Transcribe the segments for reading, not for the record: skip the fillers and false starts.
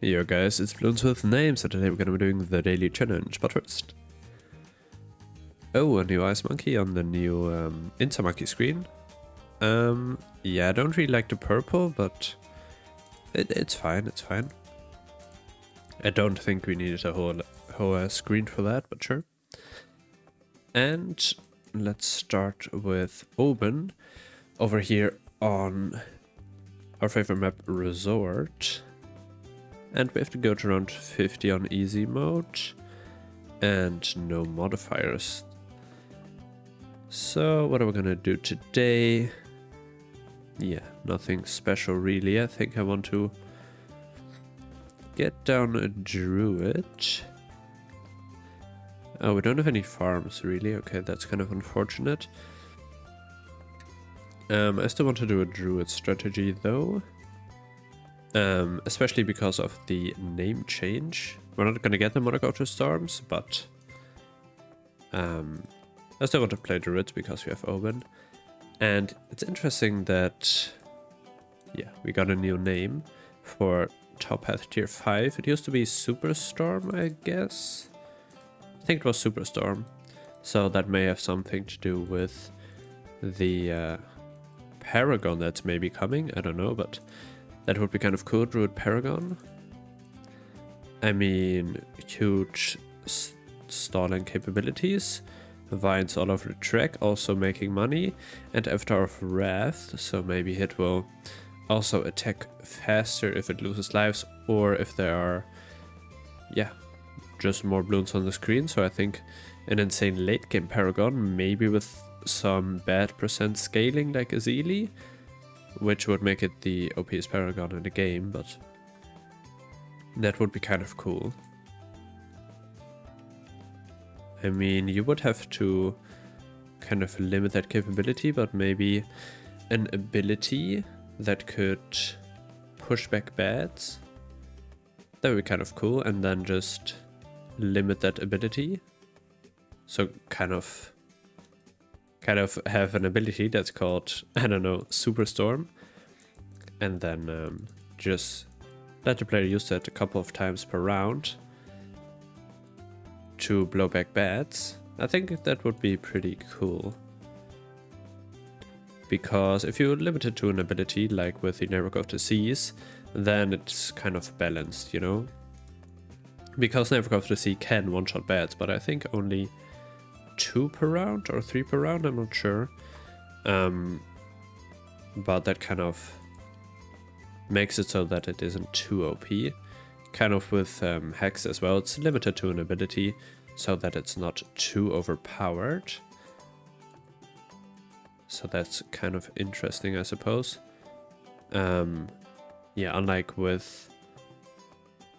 Yo guys, it's Bloons with Names, and today we're gonna be doing the daily challenge, but first. Oh, a new Ice Monkey on the new Inter Monkey screen. Yeah, I don't really like the purple, but it's fine, it's fine. I don't think we needed a whole screen for that, but sure. And let's start with Oben over here on our favorite map, Resort. And we have to go to around 50 on easy mode and no modifiers. So what are we gonna do today? Yeah, nothing special really. I think I want to get down a druid. Oh, we don't have any farms really. Okay, that's kind of unfortunate. I still want to do a druid strategy though. Especially because of the name change. We're not gonna get the Monoculture Storms, but I still want to play Druids because we have Oben. And it's interesting that, yeah, we got a new name for Top Path Tier 5. It used to be Superstorm, I guess. I think it was Superstorm. So that may have something to do with the Paragon that's maybe coming. I don't know, but that would be kind of cool, Druid Paragon. I mean, huge stalling capabilities. Vines all over the track, also making money. And Avatar of Wrath, so maybe it will also attack faster if it loses lives, or if there are, yeah, just more bloons on the screen. So I think an insane late game Paragon, maybe with some bad percent scaling like Azili, which would make it the OP's Paragon in the game, but that would be kind of cool. I mean, you would have to kind of limit that capability, but maybe an ability that could push back bats. That would be kind of cool, and then just limit that ability. So kind of have an ability that's called, I don't know, Superstorm, and then just let the player use that a couple of times per round to blow back bats. I think that would be pretty cool. Because if you limit it to an ability, like with the Network of the Seas, then it's kind of balanced, you know? Because Network of the Sea can one-shot bats, but I think only 2 per round or 3 per round, I'm not sure. But that kind of makes it so that it isn't too OP. Kind of with Hex as well, it's limited to an ability so that it's not too overpowered. So that's kind of interesting, I suppose. Yeah, unlike with,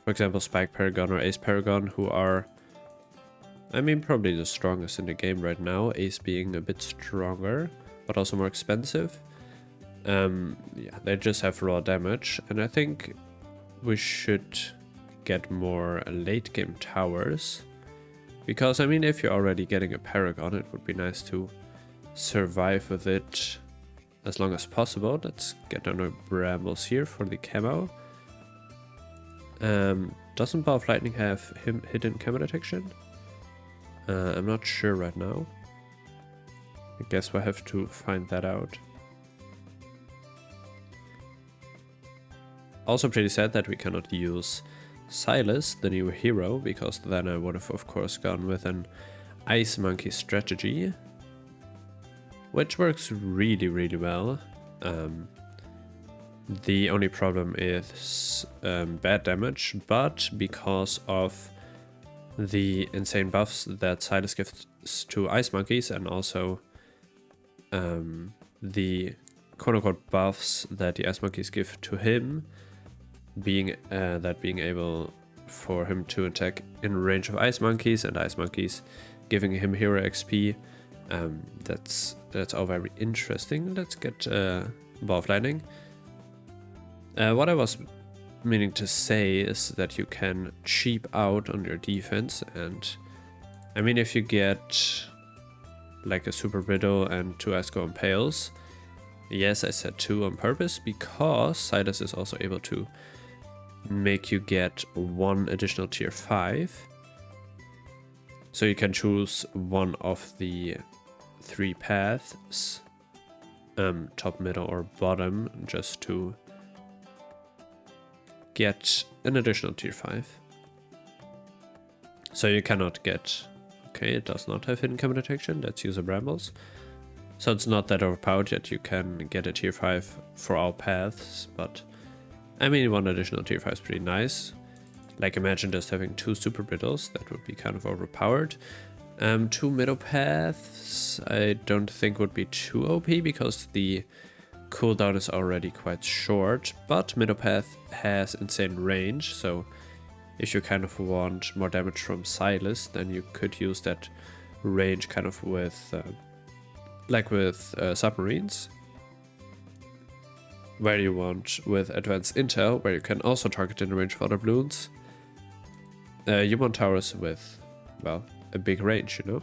for example, Spike Paragon or Ace Paragon, who are, I mean, probably the strongest in the game right now, Ace being a bit stronger, but also more expensive. Yeah, they just have raw damage, and I think we should get more late game towers. Because, I mean, if you're already getting a Paragon, it would be nice to survive with it as long as possible. Let's get down our brambles here for the camo. Doesn't Ball of Lightning have hidden camo detection? I'm not sure right now. I guess we'll have to find that out. Also pretty sad that we cannot use Silas, the new hero, because then I would have of course gone with an Ice Monkey strategy, which works really, really well. The only problem is bad damage, but because of the insane buffs that Silas gives to Ice Monkeys, and also the quote-unquote buffs that the Ice Monkeys give to him, being able for him to attack in range of Ice Monkeys, and Ice Monkeys giving him hero XP, that's all very interesting. Let's get Ball of Lightning. What I was meaning to say is that you can cheap out on your defense, and I mean, if you get like a Super Riddle and 2 Ice Golem Pails, yes, I said 2 on purpose, because Silas is also able to make you get 1 additional tier 5. So you can choose one of the 3 paths, top, middle, or bottom, just to get an additional tier 5. So you cannot get... Okay, it does not have hidden camera detection, that's user brambles. So it's not that overpowered yet, you can get a tier 5 for all paths, but I mean 1 additional tier 5 is pretty nice. Like imagine just having 2 super brittles, that would be kind of overpowered. 2 middle paths I don't think would be too OP because the cooldown is already quite short, but middle path has insane range, so if you kind of want more damage from Silas, then you could use that range kind of with, like with submarines. Where you want with advanced intel, where you can also target in the range of other balloons. You want towers with, well, a big range, you know?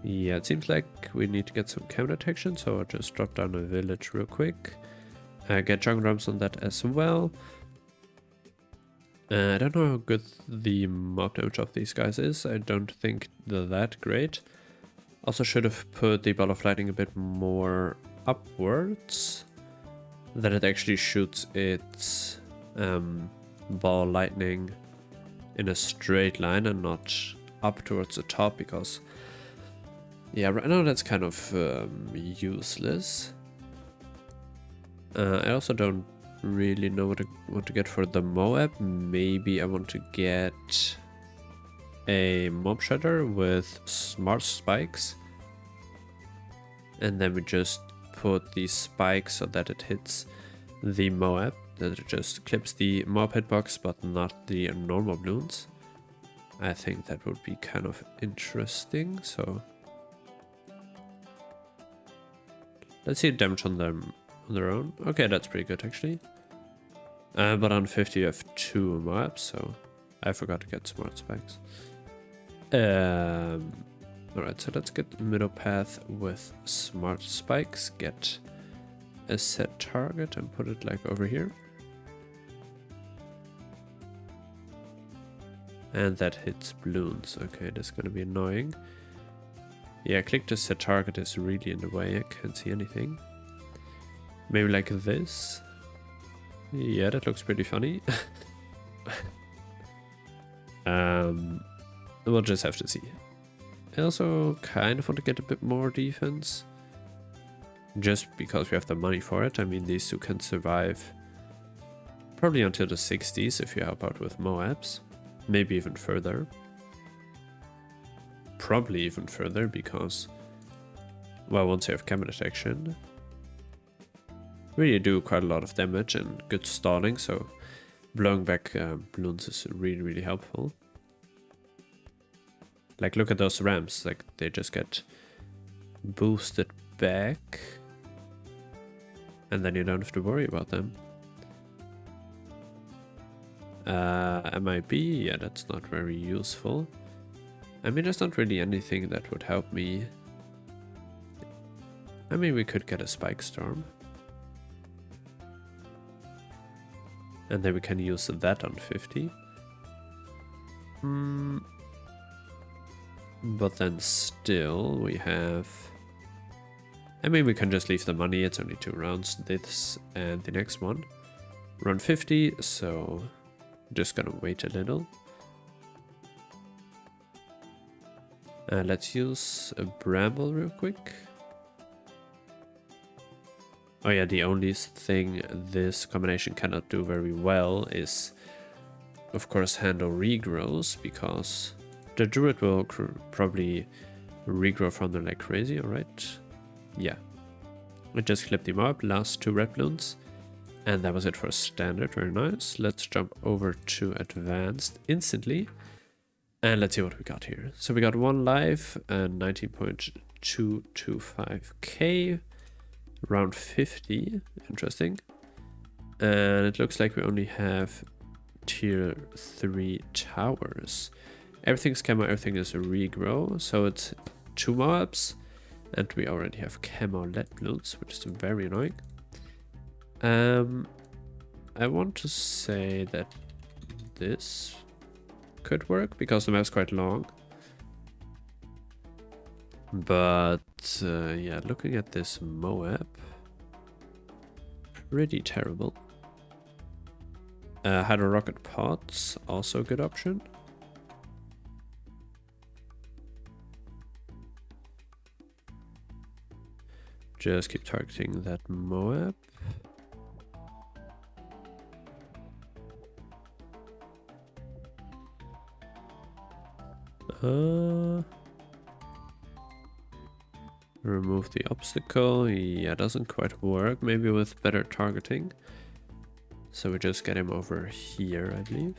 Yeah, it seems like we need to get some camera detection, so I'll just drop down a village real quick. Get jungle drums on that as well. I don't know how good the mob damage of these guys is. I don't think they're that great. Also should have put the ball of lightning a bit more upwards, that it actually shoots its ball lightning in a straight line and not up towards the top, because yeah, right now that's kind of useless. I also don't really know what to get for the Moab. Maybe I want to get a mob shredder with smart spikes, and then we just put these spikes so that it hits the Moab, that it just clips the mob hitbox but not the normal balloons. I think that would be kind of interesting. So let's see damage on them on their own. Okay, that's pretty good actually. But on 50 you have 2 Moabs, so I forgot to get smart spikes. Alright, so let's get the middle path with smart spikes, get a set target and put it like over here. And that hits balloons. Okay, that's gonna be annoying. Yeah, click to set target is really in the way, I can't see anything. Maybe like this. Yeah, that looks pretty funny. We'll just have to see. I also kind of want to get a bit more defense, just because we have the money for it. I mean, these two can survive probably until the 60s if you help out with Moabs. Maybe even further. Probably even further because, well, once you have camera detection, really do quite a lot of damage and good stalling, so blowing back balloons is really, really helpful. Like, look at those ramps, like, they just get boosted back, and then you don't have to worry about them. MIB, yeah, that's not very useful. I mean, there's not really anything that would help me. I mean, we could get a Spike Storm. And then we can use that on 50. But then still we have... I mean, we can just leave the money, it's only 2 rounds, this and the next one. Run 50, so just gonna wait a little. Let's use a bramble real quick. Oh yeah, the only thing this combination cannot do very well is, of course, handle regrows, because the druid will probably regrow from them like crazy, alright? Yeah. I just clipped him up, last 2 red balloons, and that was it for standard, very nice. Let's jump over to advanced instantly, and let's see what we got here. So we got 1 life and 19.225k. Round 50, interesting. And it looks like we only have tier 3 towers. Everything's camo, everything is a regrow, so it's 2 Moabs, And we already have camo LED balloons, which is very annoying. I want to say that this could work because the map's quite long. But yeah, looking at this Moab, pretty terrible. Hydro rocket pods, also a good option. Just keep targeting that Moab. Remove the obstacle. Yeah, doesn't quite work. Maybe with better targeting. So we just get him over here, I believe.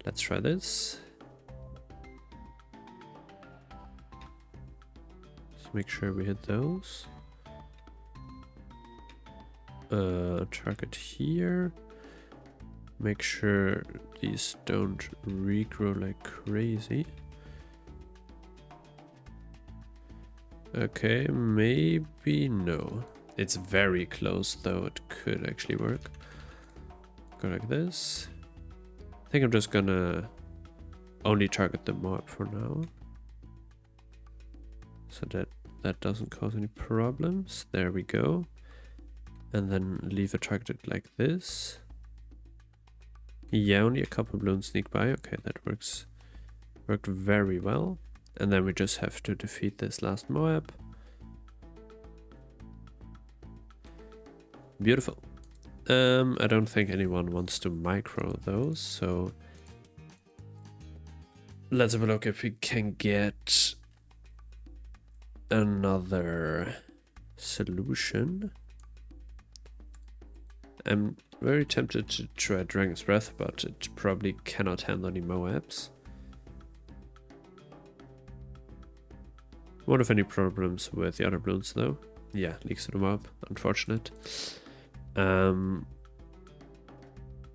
Let's try this. Let's make sure we hit those. Target here. Make sure these don't regrow like crazy. Okay, maybe no. It's very close though, it could actually work. Go like this. I think I'm just gonna only target the mob for now. So that doesn't cause any problems. There we go. And then leave it targeted like this. Yeah, only a couple balloons sneak by. Okay, that works. Worked very well. And then we just have to defeat this last Moab. Beautiful. I don't think anyone wants to micro those, so let's have a look if we can get another solution. I'm very tempted to try Dragon's Breath, but it probably cannot handle any Moabs. Won't have any problems with the other balloons though. Yeah, leaks to the mob, unfortunate.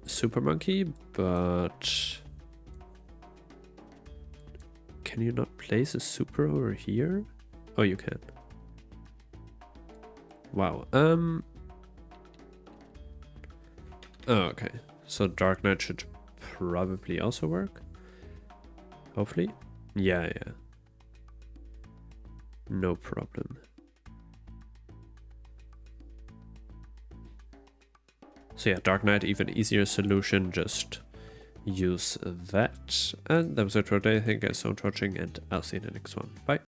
Super Monkey, but can you not place a super over here? Oh, you can. Wow. Oh, okay. So Dark Knight should probably also work. Hopefully. Yeah. No problem. So yeah, Dark Knight, even easier solution, just use that. And that was it for today. Thank you guys so much for watching, and I'll see you in the next one. Bye.